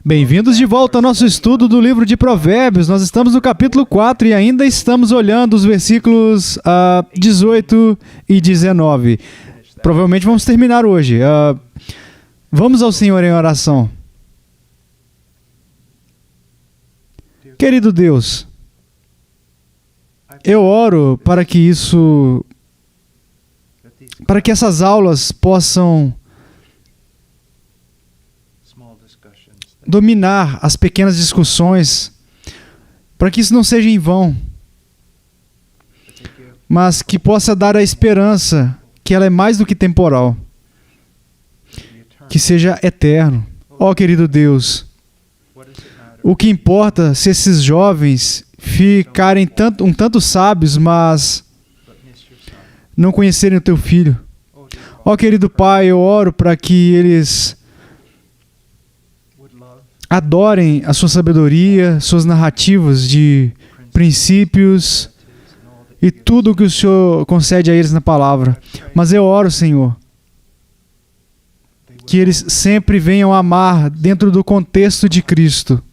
Bem-vindos de volta ao nosso estudo do livro de Provérbios. Nós estamos no capítulo 4 e ainda estamos olhando os versículos 18 e 19. Provavelmente vamos terminar hoje. Vamos ao Senhor em oração. Querido Deus, eu oro para que essas aulas possam dominar as pequenas discussões, para que isso não seja em vão, mas que possa dar a esperança que ela é mais do que temporal, que seja eterno. Ó querido Deus, o que importa se esses jovens ficarem um tanto sábios, mas não conhecerem o teu filho? Ó querido Pai, eu oro para que eles adorem a sua sabedoria, suas narrativas de princípios e tudo o que o Senhor concede a eles na palavra. Mas eu oro, Senhor, que eles sempre venham amar dentro do contexto de Cristo.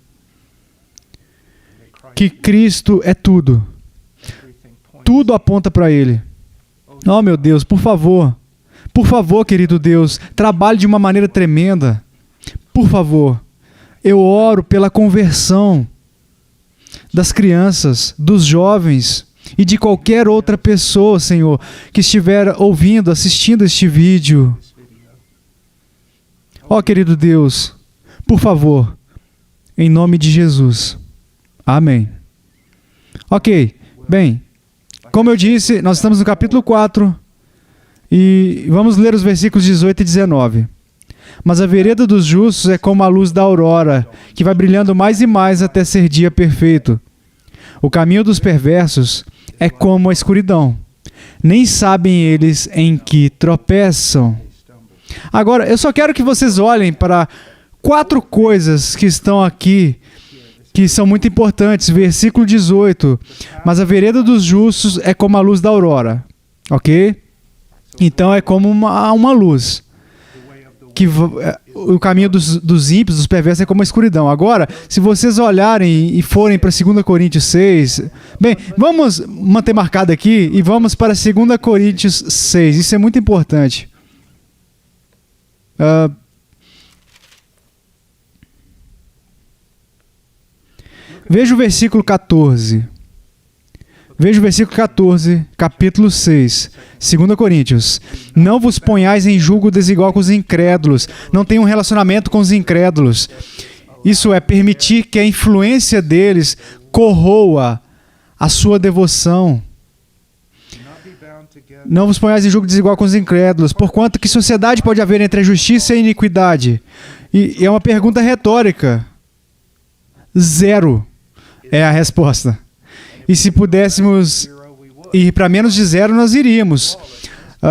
Que Cristo é tudo. Tudo aponta para Ele. Oh, meu Deus, por favor, querido Deus, trabalhe de uma maneira tremenda. Por favor. Eu oro pela conversão das crianças, dos jovens e de qualquer outra pessoa, Senhor, que estiver ouvindo, assistindo este vídeo. Ó, querido Deus, por favor, em nome de Jesus. Amém. Ok, bem, como eu disse, nós estamos no capítulo 4 e vamos ler os versículos 18 e 19. Mas a vereda dos justos é como a luz da aurora, que vai brilhando mais e mais até ser dia perfeito. O caminho dos perversos é como a escuridão. Nem sabem eles em que tropeçam. Agora, eu só quero que vocês olhem para 4 coisas que estão aqui, que são muito importantes. Versículo 18. Mas a vereda dos justos é como a luz da aurora. Ok? Então é como uma luz. Que o caminho dos ímpios, dos perversos, é como a escuridão. Agora, se vocês olharem e forem para 2 Coríntios 6... Bem, vamos manter marcado aqui e vamos para 2 Coríntios 6. Isso é muito importante. Veja o versículo 14. Veja o versículo 14, capítulo 6, 2 Coríntios. Não vos ponhais em julgo desigual com os incrédulos. Não tenham um relacionamento com os incrédulos. Isso é permitir que a influência deles corroa a sua devoção. Não vos ponhais em julgo desigual com os incrédulos. Porquanto que sociedade pode haver entre a justiça e a iniquidade? E é uma pergunta retórica. 0 é a resposta. E se pudéssemos ir para menos de 0, nós iríamos.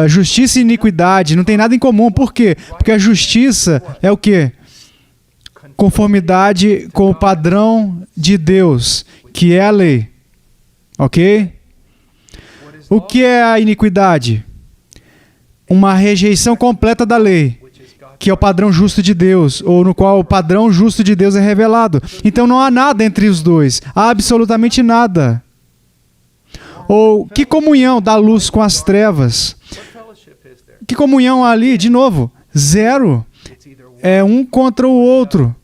Justiça e iniquidade não tem nada em comum. Por quê? Porque a justiça é o quê? Conformidade com o padrão de Deus, que é a lei. Ok? O que é a iniquidade? Uma rejeição completa da lei, que é o padrão justo de Deus, ou no qual o padrão justo de Deus é revelado. Então não há nada entre os dois. Há absolutamente nada. Ou que comunhão da luz com as trevas? Que comunhão há ali? De novo, 0. É um contra o outro.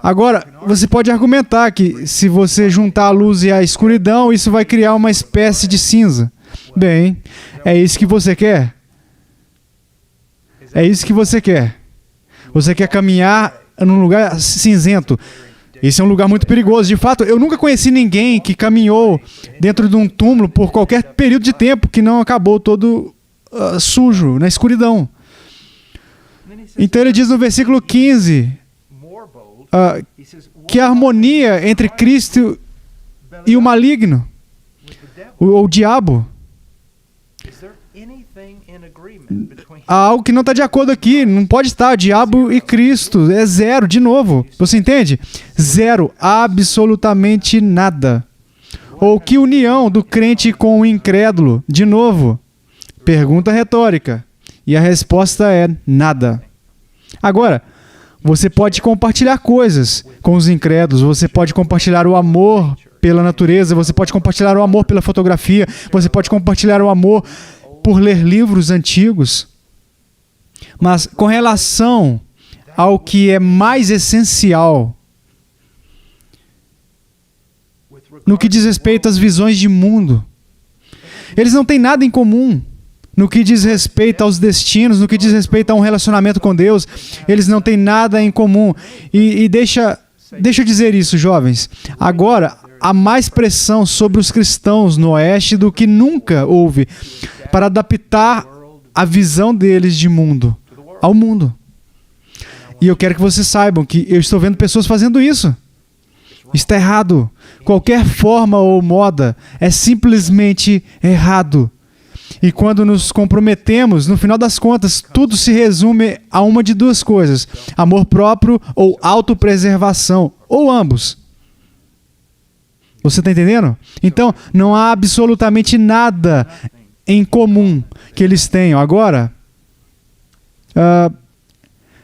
Agora, você pode argumentar que se você juntar a luz e a escuridão, isso vai criar uma espécie de cinza. Bem, é isso que você quer? É isso que você quer? Você quer caminhar num lugar cinzento? Esse é um lugar muito perigoso. De fato, eu nunca conheci ninguém que caminhou dentro de um túmulo por qualquer período de tempo que não acabou todo sujo, na escuridão. Então ele diz no versículo 15 que a harmonia entre Cristo e o maligno, o diabo, há algo que não está de acordo aqui. Não pode estar diabo e Cristo. É 0, de novo. Você entende? 0. Absolutamente nada. Ou que união do crente com o incrédulo? De novo. Pergunta retórica. E a resposta é nada. Agora, Você pode compartilhar coisas com os incrédulos, você pode compartilhar o amor pela natureza, você pode compartilhar o amor pela fotografia, você pode compartilhar o amor por ler livros antigos. Mas com relação ao que é mais essencial, no que diz respeito às visões de mundo, eles não têm nada em comum. No que diz respeito aos destinos, no que diz respeito a um relacionamento com Deus, eles não têm nada em comum. E deixa eu dizer isso, jovens. Agora, há mais pressão sobre os cristãos no Oeste do que nunca houve para adaptar a visão deles de mundo ao mundo. E eu quero que vocês saibam que eu estou vendo pessoas fazendo isso. Está errado. Qualquer forma ou moda é simplesmente errado. E quando nos comprometemos, no final das contas, tudo se resume a uma de duas coisas: amor próprio ou autopreservação, ou ambos. Você está entendendo? Então, não há absolutamente nada em comum que eles tenham. Agora,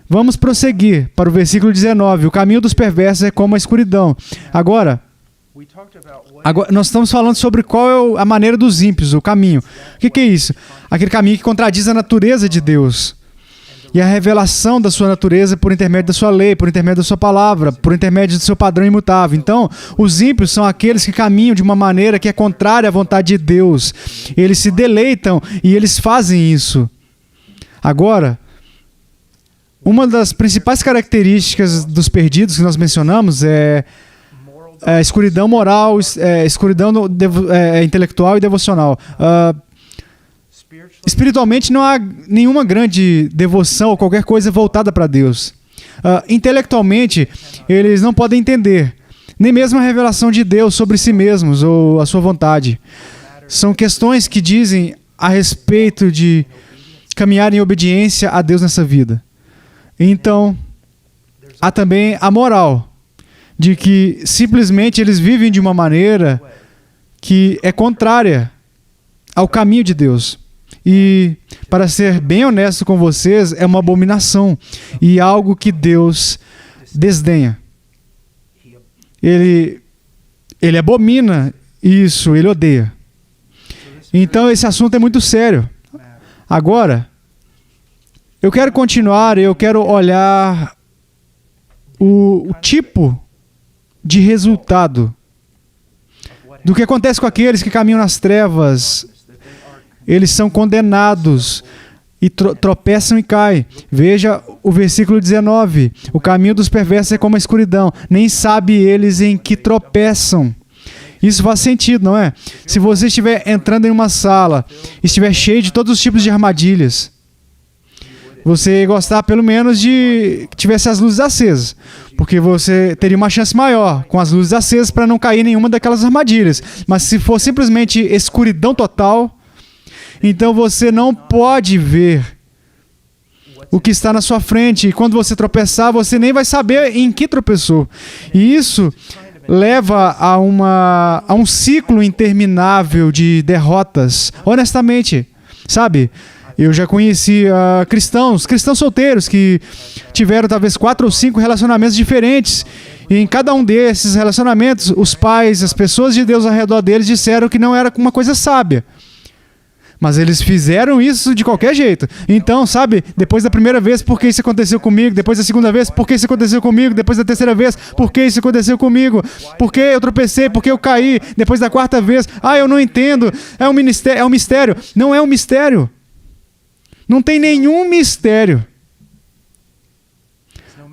vamos prosseguir para o versículo 19. O caminho dos perversos é como a escuridão. Agora, nós estamos falando sobre qual é a maneira dos ímpios, o caminho. O que é isso? Aquele caminho que contradiz a natureza de Deus. E a revelação da sua natureza por intermédio da sua lei, por intermédio da sua palavra, por intermédio do seu padrão imutável. Então, os ímpios são aqueles que caminham de uma maneira que é contrária à vontade de Deus. Eles se deleitam e eles fazem isso. Agora, uma das principais características dos perdidos que nós mencionamos é escuridão moral, escuridão intelectual e devocional. Espiritualmente não há nenhuma grande devoção ou qualquer coisa voltada para Deus. Intelectualmente, eles não podem entender nem mesmo a revelação de Deus sobre si mesmos ou a sua vontade. São questões que dizem a respeito de caminhar em obediência a Deus nessa vida. Então, há também a moral, de que simplesmente eles vivem de uma maneira que é contrária ao caminho de Deus. E, para ser bem honesto com vocês, é uma abominação e algo que Deus desdenha. Ele abomina isso, ele odeia. Então, esse assunto é muito sério. Agora, eu quero continuar, eu quero olhar o tipo de resultado do que acontece com aqueles que caminham nas trevas. Eles são condenados e tropeçam e caem. Veja o versículo 19. O caminho dos perversos é como a escuridão. Nem sabe eles em que tropeçam. Isso faz sentido, não é? Se você estiver entrando em uma sala e estiver cheio de todos os tipos de armadilhas, você ia gostar pelo menos de que tivesse as luzes acesas, porque você teria uma chance maior com as luzes acesas para não cair em nenhuma daquelas armadilhas. Mas se for simplesmente escuridão total, então você não pode ver o que está na sua frente. E quando você tropeçar, você nem vai saber em que tropeçou. E isso leva a um ciclo interminável de derrotas. Honestamente, sabe? Eu já conheci cristãos solteiros que tiveram talvez 4 ou 5 relacionamentos diferentes. E em cada um desses relacionamentos, os pais, as pessoas de Deus ao redor deles disseram que não era uma coisa sábia. Mas eles fizeram isso de qualquer jeito. Então, sabe, depois da primeira vez, por que isso aconteceu comigo? Depois da segunda vez, por que isso aconteceu comigo? Depois da terceira vez, por que isso aconteceu comigo? Por que eu tropecei? Por que eu caí? Depois da quarta vez, eu não entendo. É um mistério. Não é um mistério. Não tem nenhum mistério.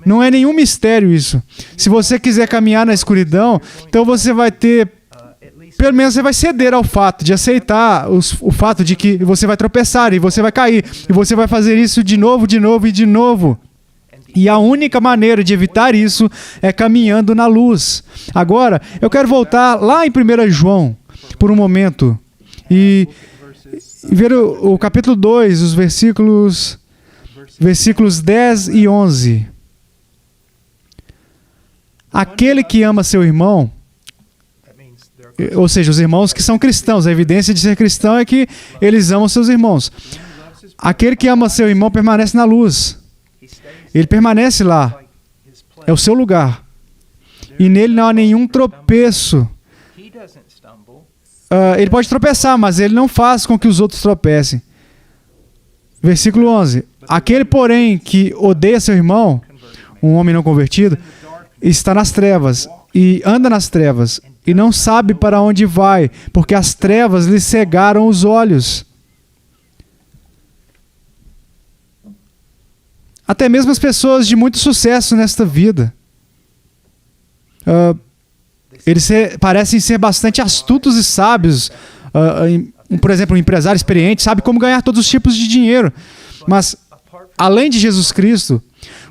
Não é nenhum mistério isso. Se você quiser caminhar na escuridão, então você vai ter... Pelo menos você vai ceder ao fato de aceitar o fato de que você vai tropeçar e você vai cair. E você vai fazer isso de novo, de novo e de novo. E a única maneira de evitar isso é caminhando na luz. Agora, eu quero voltar lá em 1 João por um momento e ver o capítulo 2, os versículos 10 e 11. Aquele que ama seu irmão, ou seja, os irmãos que são cristãos, a evidência de ser cristão é que eles amam seus irmãos. Aquele que ama seu irmão permanece na luz. Ele permanece lá. É o seu lugar. E nele não há nenhum tropeço. Ele pode tropeçar, mas ele não faz com que os outros tropecem. Versículo 11. Aquele, porém, que odeia seu irmão, um homem não convertido, está nas trevas e anda nas trevas e não sabe para onde vai, porque as trevas lhe cegaram os olhos. Até mesmo as pessoas de muito sucesso nesta vida, eles parecem ser bastante astutos e sábios. Por exemplo, um empresário experiente sabe como ganhar todos os tipos de dinheiro. Mas, além de Jesus Cristo,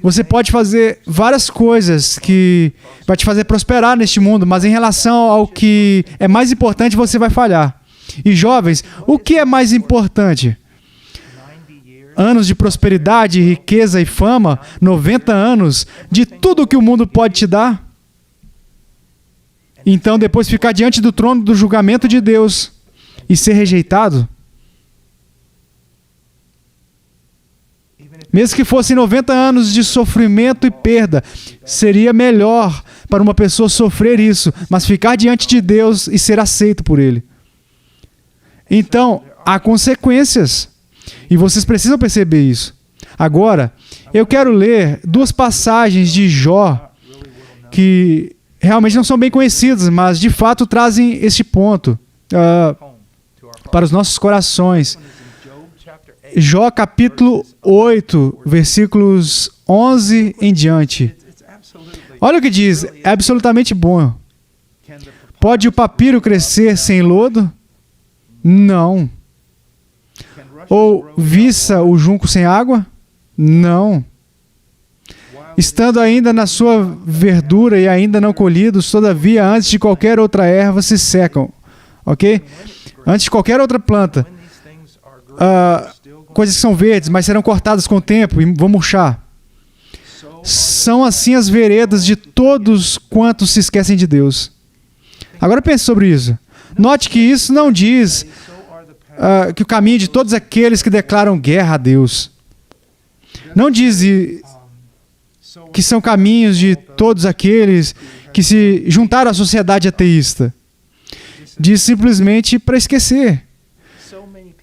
você pode fazer várias coisas que vai te fazer prosperar neste mundo, mas em relação ao que é mais importante, você vai falhar. E jovens, o que é mais importante? Anos de prosperidade, riqueza e fama, 90 anos de tudo que o mundo pode te dar? Então, depois ficar diante do trono do julgamento de Deus e ser rejeitado? Mesmo que fossem 90 anos de sofrimento e perda, seria melhor para uma pessoa sofrer isso, mas ficar diante de Deus e ser aceito por Ele. Então, há consequências. E vocês precisam perceber isso. Agora, eu quero ler duas passagens de Jó que realmente não são bem conhecidas, mas de fato trazem este ponto para os nossos corações. Jó capítulo 8, versículos 11 em diante. Olha o que diz, é absolutamente bom. Pode o papiro crescer sem lodo? Não. Ou viça o junco sem água? Não. Estando ainda na sua verdura e ainda não colhidos, todavia, antes de qualquer outra erva, se secam. Ok? Antes de qualquer outra planta. Coisas que são verdes, mas serão cortadas com o tempo e vão murchar. São assim as veredas de todos quantos se esquecem de Deus. Agora pense sobre isso. Note que isso não diz que o caminho de todos aqueles que declaram guerra a Deus. Não diz que são caminhos de todos aqueles que se juntaram à sociedade ateísta. Diz simplesmente para esquecer.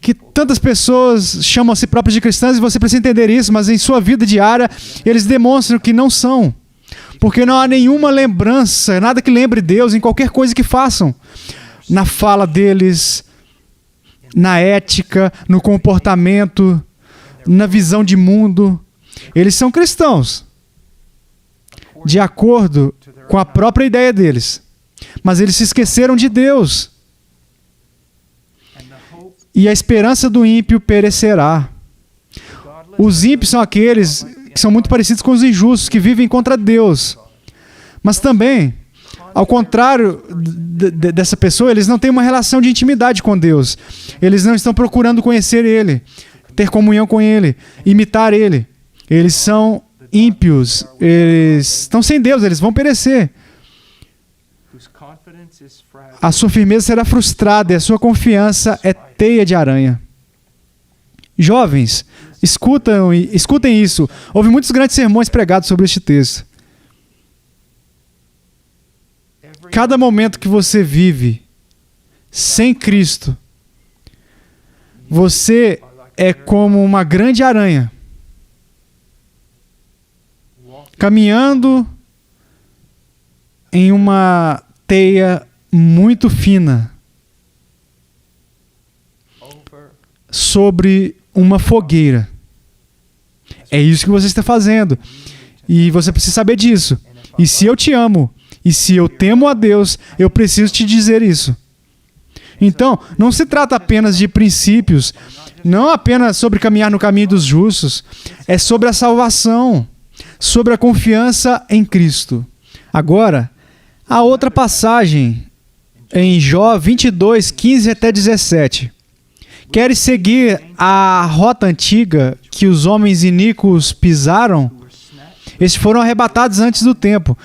Que tantas pessoas chamam a si próprias de cristãs e você precisa entender isso, mas em sua vida diária eles demonstram que não são. Porque não há nenhuma lembrança, nada que lembre Deus em qualquer coisa que façam. Na fala deles, na ética, no comportamento, na visão de mundo. Eles são cristãos, de acordo com a própria ideia deles. Mas eles se esqueceram de Deus. E a esperança do ímpio perecerá. Os ímpios são aqueles que são muito parecidos com os injustos, que vivem contra Deus. Mas também, ao contrário dessa pessoa, eles não têm uma relação de intimidade com Deus. Eles não estão procurando conhecer Ele, ter comunhão com Ele, imitar Ele. Eles são ímpios, eles estão sem Deus, eles vão perecer. A sua firmeza será frustrada e a sua confiança é teia de aranha. Jovens, escutem isso. Houve muitos grandes sermões pregados sobre este texto. Cada momento que você vive sem Cristo, você é como uma grande aranha, caminhando em uma teia muito fina sobre uma fogueira. É isso que você está fazendo. E você precisa saber disso. E se eu te amo, e se eu temo a Deus, eu preciso te dizer isso. Então, não se trata apenas de princípios, não apenas sobre caminhar no caminho dos justos, é sobre a salvação, sobre a confiança em Cristo. Agora, a outra passagem em Jó 22, 15 até 17. Queres seguir a rota antiga que os homens iníquos pisaram? Estes foram arrebatados antes do tempo.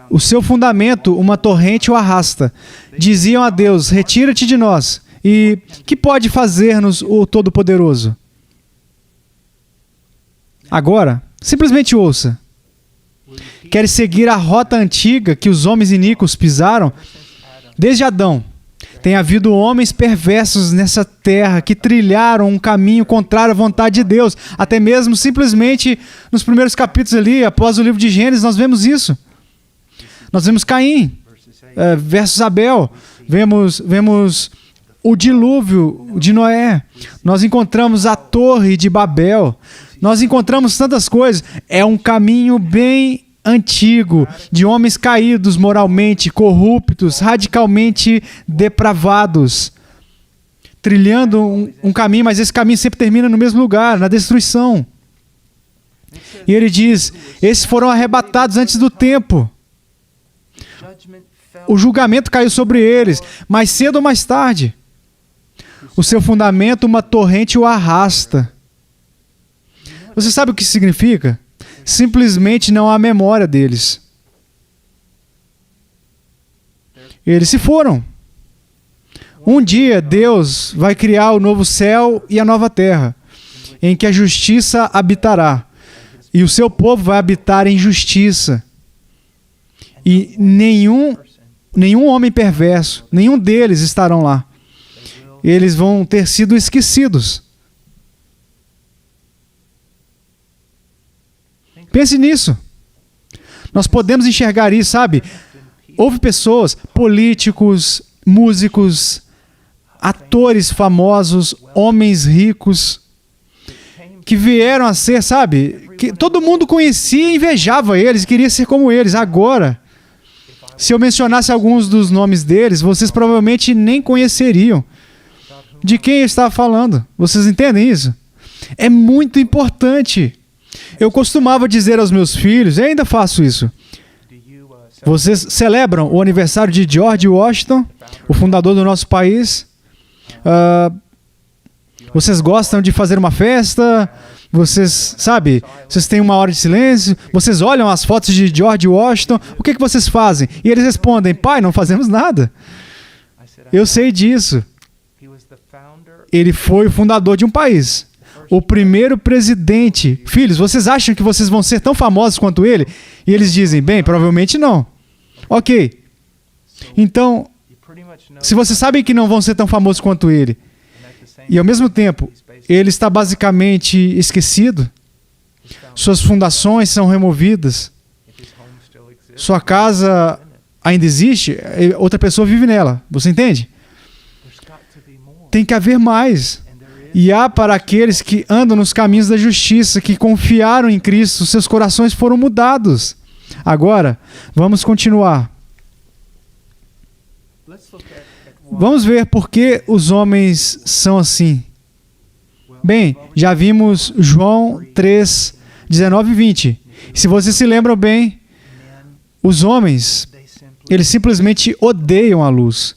O seu fundamento, uma torrente o arrasta. Diziam a Deus, retira-te de nós. E que pode fazer-nos o Todo-Poderoso? Agora, simplesmente ouça. querem seguir a rota antiga que os homens iníquos pisaram. Desde Adão, tem havido homens perversos nessa terra que trilharam um caminho contrário à vontade de Deus. Até mesmo, simplesmente, nos primeiros capítulos ali, após o livro de Gênesis, nós vemos isso. Nós vemos Caim versus Abel. Vemos o dilúvio de Noé. Nós encontramos a Torre de Babel. Nós encontramos tantas coisas. É um caminho bem antigo, de homens caídos moralmente, corruptos, radicalmente depravados, trilhando um caminho, mas esse caminho sempre termina no mesmo lugar, na destruição. E ele diz, esses foram arrebatados antes do tempo. O julgamento caiu sobre eles, mais cedo ou mais tarde. O seu fundamento, uma torrente o arrasta. Você sabe o que significa? Simplesmente não há memória deles. Eles se foram. Um dia Deus vai criar o novo céu e a nova terra, em que a justiça habitará. E o seu povo vai habitar em justiça. E nenhum homem perverso, nenhum deles estarão lá. Eles vão ter sido esquecidos. Pense nisso. Nós podemos enxergar isso, sabe? Houve pessoas, políticos, músicos, atores famosos, homens ricos, que vieram a ser, sabe? Que todo mundo conhecia e invejava eles, queria ser como eles. Agora, se eu mencionasse alguns dos nomes deles, vocês provavelmente nem conheceriam de quem eu estava falando. Vocês entendem isso? É muito importante. Eu costumava dizer aos meus filhos, e ainda faço isso, vocês celebram o aniversário de George Washington, o fundador do nosso país? Vocês gostam de fazer uma festa? Vocês, sabe, vocês têm uma hora de silêncio? Vocês olham as fotos de George Washington? O que vocês fazem? E eles respondem, pai, não fazemos nada. Eu sei disso. Ele foi o fundador de um país. O primeiro presidente. Filhos, vocês acham que vocês vão ser tão famosos quanto ele? E eles dizem, bem, provavelmente não. Ok. Então, se vocês sabem que não vão ser tão famosos quanto ele, e ao mesmo tempo, ele está basicamente esquecido, suas fundações são removidas, sua casa ainda existe, outra pessoa vive nela. Você entende? Tem que haver mais. E há para aqueles que andam nos caminhos da justiça, que confiaram em Cristo, seus corações foram mudados. Agora, vamos continuar. Vamos ver por que os homens são assim. Bem, já vimos João 3, 19 e 20. Se vocês se lembram bem, os homens, eles simplesmente odeiam a luz,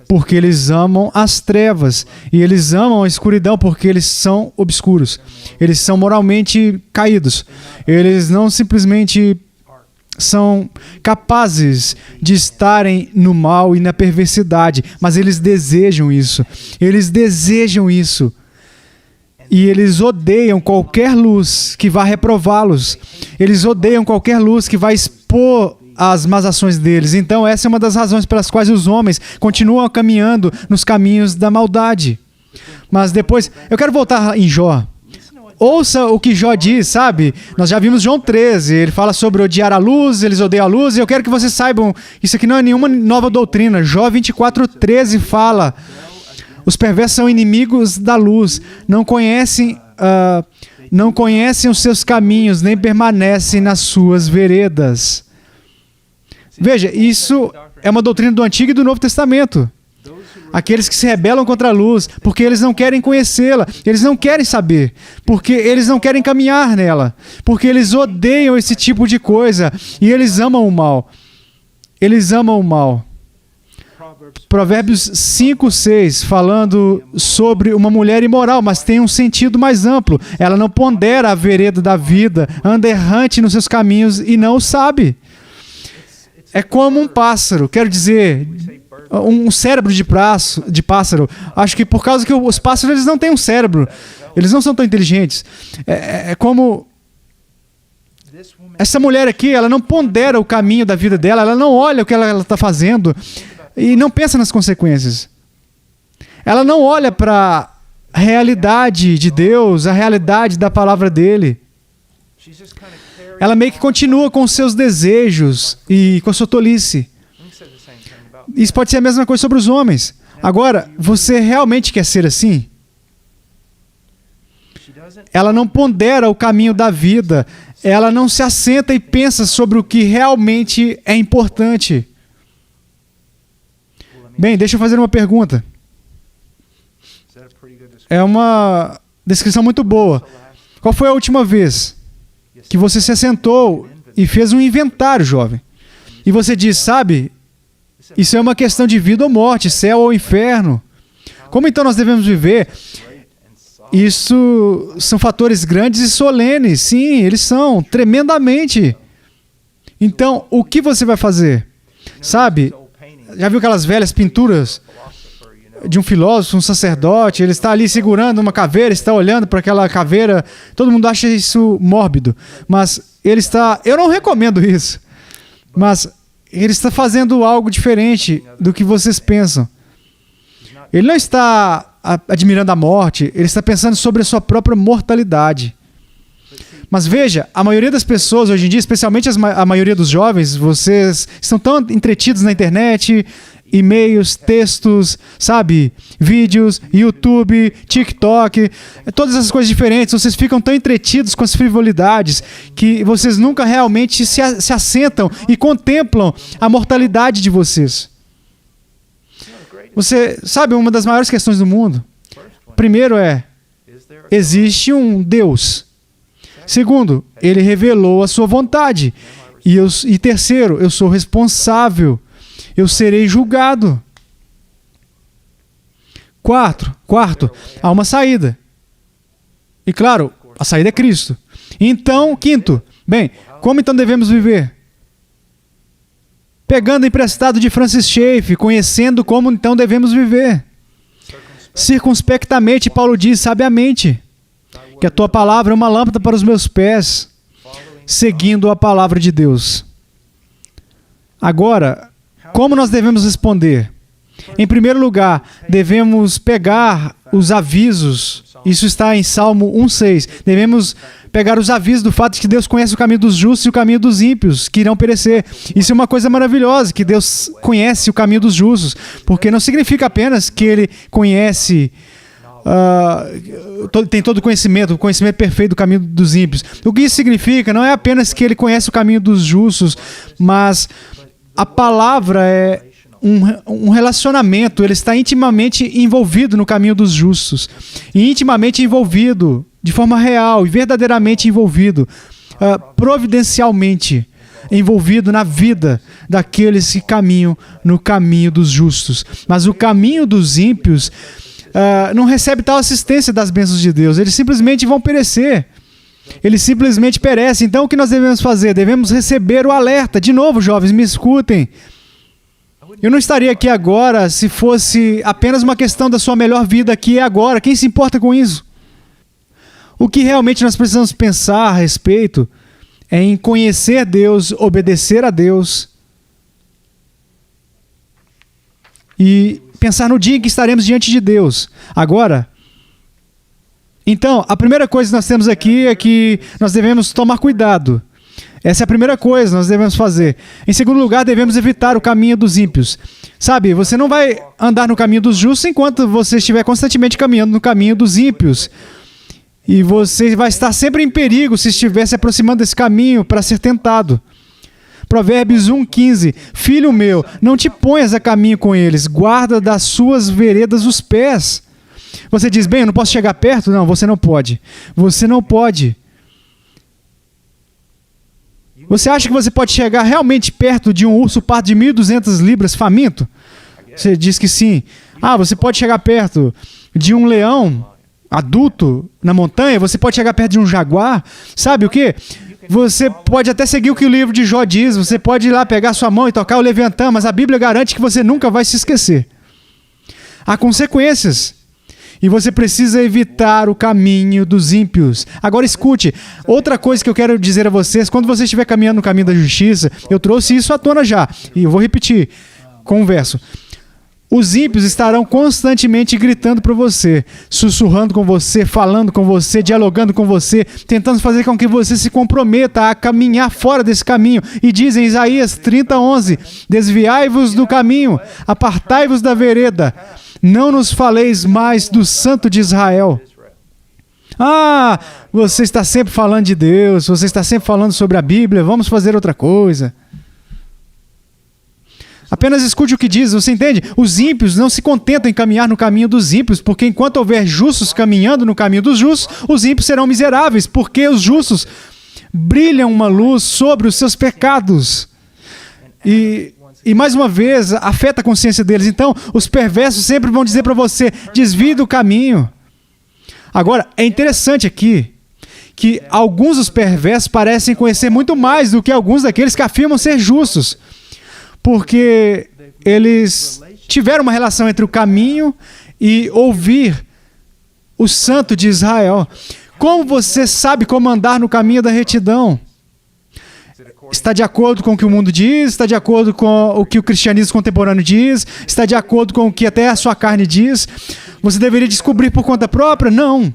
porque eles amam as trevas, e eles amam a escuridão porque eles são obscuros. Eles são moralmente caídos. Eles não simplesmente são capazes de estarem no mal e na perversidade, mas eles desejam isso. Eles desejam isso. E eles odeiam qualquer luz que vá reprová-los. Eles odeiam qualquer luz que vá expor as más ações deles. Então, essa é uma das razões pelas quais os homens continuam caminhando nos caminhos da maldade. Mas depois, eu quero voltar em Jó. Ouça o que Jó diz, sabe? Nós já vimos João 13, ele fala sobre odiar a luz, eles odeiam a luz, e eu quero que vocês saibam, isso aqui não é nenhuma nova doutrina. Jó 24:13 fala, os perversos são inimigos da luz, não conhecem os seus caminhos, nem permanecem nas suas veredas. Veja, isso é uma doutrina do Antigo e do Novo Testamento. Aqueles que se rebelam contra a luz, porque eles não querem conhecê-la, eles não querem saber, porque eles não querem caminhar nela, porque eles odeiam esse tipo de coisa, e eles amam o mal. Eles amam o mal. Provérbios 5:6, falando sobre uma mulher imoral, mas tem um sentido mais amplo. Ela não pondera a vereda da vida, anda errante nos seus caminhos e não o sabe. É como um pássaro, quero dizer, um cérebro de pássaro. Acho que por causa que os pássaros eles não têm um cérebro, eles não são tão inteligentes. É como essa mulher aqui, ela não pondera o caminho da vida dela, ela não olha o que ela está fazendo e não pensa nas consequências. Ela não olha para a realidade de Deus, a realidade da palavra dele. Ela meio que continua com os seus desejos e com a sua tolice. Isso pode ser a mesma coisa sobre os homens. Agora, você realmente quer ser assim? Ela não pondera o caminho da vida. Ela não se assenta e pensa sobre o que realmente é importante. Bem, deixa eu fazer uma pergunta. É uma descrição muito boa. Qual foi a última vez que você se assentou e fez um inventário, jovem? E você diz, sabe, isso é uma questão de vida ou morte, céu ou inferno. Como então nós devemos viver? Isso são fatores grandes e solenes. Sim, eles são, tremendamente. Então, o que você vai fazer? Sabe, já viu aquelas velhas pinturas de um filósofo, um sacerdote? Ele está ali segurando uma caveira, está olhando para aquela caveira. Todo mundo acha isso mórbido, mas ele está... Eu não recomendo isso, mas ele está fazendo algo diferente do que vocês pensam. Ele não está admirando a morte, ele está pensando sobre a sua própria mortalidade. Mas veja, a maioria das pessoas hoje em dia, especialmente a maioria dos jovens, vocês estão tão entretidos na internet, e-mails, textos, sabe, vídeos, YouTube, TikTok, todas essas coisas diferentes. Vocês ficam tão entretidos com as frivolidades que vocês nunca realmente se assentam e contemplam a mortalidade de vocês. Você sabe, uma das maiores questões do mundo, primeiro existe um Deus. Segundo, ele revelou a sua vontade. E terceiro, eu sou responsável. Eu serei julgado. Quarto, há uma saída. E claro, a saída é Cristo. Então, quinto, bem, como então devemos viver? Pegando emprestado de Francis Schaeffer, conhecendo como então devemos viver. Circunspectamente, Paulo diz, sabiamente, que a tua palavra é uma lâmpada para os meus pés, seguindo a palavra de Deus. Agora, como nós devemos responder? Em primeiro lugar, devemos pegar os avisos. Isso está em Salmo 1:6. Devemos pegar os avisos do fato de que Deus conhece o caminho dos justos e o caminho dos ímpios, que irão perecer. Isso é uma coisa maravilhosa, que Deus conhece o caminho dos justos, porque não significa apenas que Ele conhece, tem todo o conhecimento perfeito do caminho dos ímpios. O que isso significa não é apenas que Ele conhece o caminho dos justos, mas a palavra é um relacionamento. Ele está intimamente envolvido no caminho dos justos, e intimamente envolvido, de forma real e verdadeiramente envolvido, providencialmente envolvido na vida daqueles que caminham no caminho dos justos. Mas o caminho dos ímpios não recebe tal assistência das bênçãos de Deus. Eles simplesmente vão perecer. Eles simplesmente perecem. Então o que nós devemos fazer? Devemos receber o alerta. De novo, jovens, me escutem. Eu não estaria aqui agora se fosse apenas uma questão da sua melhor vida aqui e agora. Quem se importa com isso? O que realmente nós precisamos pensar a respeito é em conhecer Deus, obedecer a Deus e pensar no dia em que estaremos diante de Deus. Agora, então, a primeira coisa que nós temos aqui é que nós devemos tomar cuidado. Essa é a primeira coisa que nós devemos fazer. Em segundo lugar, devemos evitar o caminho dos ímpios. Sabe, você não vai andar no caminho dos justos enquanto você estiver constantemente caminhando no caminho dos ímpios. E você vai estar sempre em perigo se estiver se aproximando desse caminho para ser tentado. Provérbios 1:15. Filho meu, não te ponhas a caminho com eles, guarda das suas veredas os pés. Você diz, bem, eu não posso chegar perto? Não, você não pode. Você não pode. Você acha que você pode chegar realmente perto de um urso pardo de 1.200 libras faminto? Você diz que sim. Você pode chegar perto de um leão adulto na montanha? Você pode chegar perto de um jaguar? Sabe o quê? Você pode até seguir o que o livro de Jó diz. Você pode ir lá pegar sua mão e tocar o Leviatã, mas a Bíblia garante que você nunca vai se esquecer. Há consequências. E você precisa evitar o caminho dos ímpios. Agora escute, outra coisa que eu quero dizer a vocês, quando você estiver caminhando no caminho da justiça, eu trouxe isso à tona já, e eu vou repetir com um verso. Os ímpios estarão constantemente gritando para você, sussurrando com você, falando com você, dialogando com você, tentando fazer com que você se comprometa a caminhar fora desse caminho. E diz em Isaías 30:11, desviai-vos do caminho, apartai-vos da vereda, não nos faleis mais do Santo de Israel. Ah, você está sempre falando de Deus, você está sempre falando sobre a Bíblia, vamos fazer outra coisa. Apenas escute o que diz, você entende? Os ímpios não se contentam em caminhar no caminho dos ímpios, porque enquanto houver justos caminhando no caminho dos justos, os ímpios serão miseráveis, porque os justos brilham uma luz sobre os seus pecados. E mais uma vez, afeta a consciência deles. Então, os perversos sempre vão dizer para você, desvie do caminho. Agora, é interessante aqui que alguns dos perversos parecem conhecer muito mais do que alguns daqueles que afirmam ser justos. Porque eles tiveram uma relação entre o caminho e ouvir o Santo de Israel. Como você sabe como andar no caminho da retidão? Está de acordo com o que o mundo diz? Está de acordo com o que o cristianismo contemporâneo diz? Está de acordo com o que até a sua carne diz? Você deveria descobrir por conta própria? Não.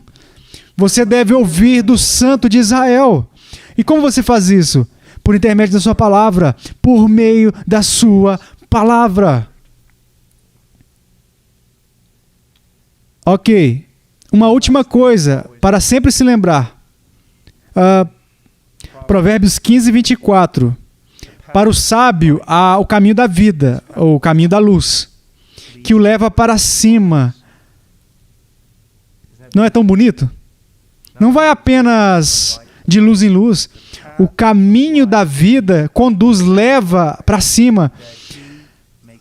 Você deve ouvir do Santo de Israel. E como você faz isso? Por intermédio da sua palavra, por meio da sua palavra. Ok. Uma última coisa, para sempre se lembrar. Provérbios 15:24. Para o sábio há o caminho da vida, ou o caminho da luz, que o leva para cima. Não é tão bonito? Não vai apenas de luz em luz. O caminho da vida conduz, leva para cima,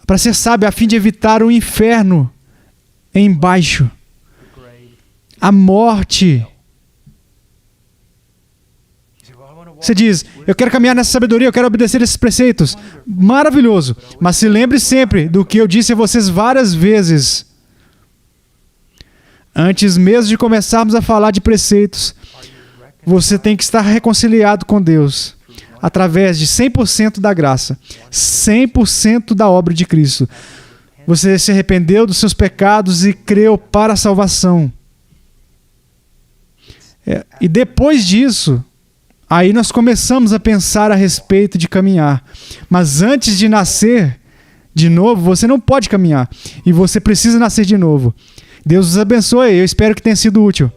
para ser sábio, a fim de evitar o inferno embaixo, a morte. Você diz, eu quero caminhar nessa sabedoria, eu quero obedecer esses preceitos. Maravilhoso. Mas se lembre sempre do que eu disse a vocês várias vezes. Antes mesmo de começarmos a falar de preceitos, você tem que estar reconciliado com Deus através de 100% da graça, 100% da obra de Cristo. Você se arrependeu dos seus pecados e creu para a salvação. E depois disso, aí nós começamos a pensar a respeito de caminhar. Mas antes de nascer de novo, você não pode caminhar. E você precisa nascer de novo. Deus os abençoe. Eu espero que tenha sido útil.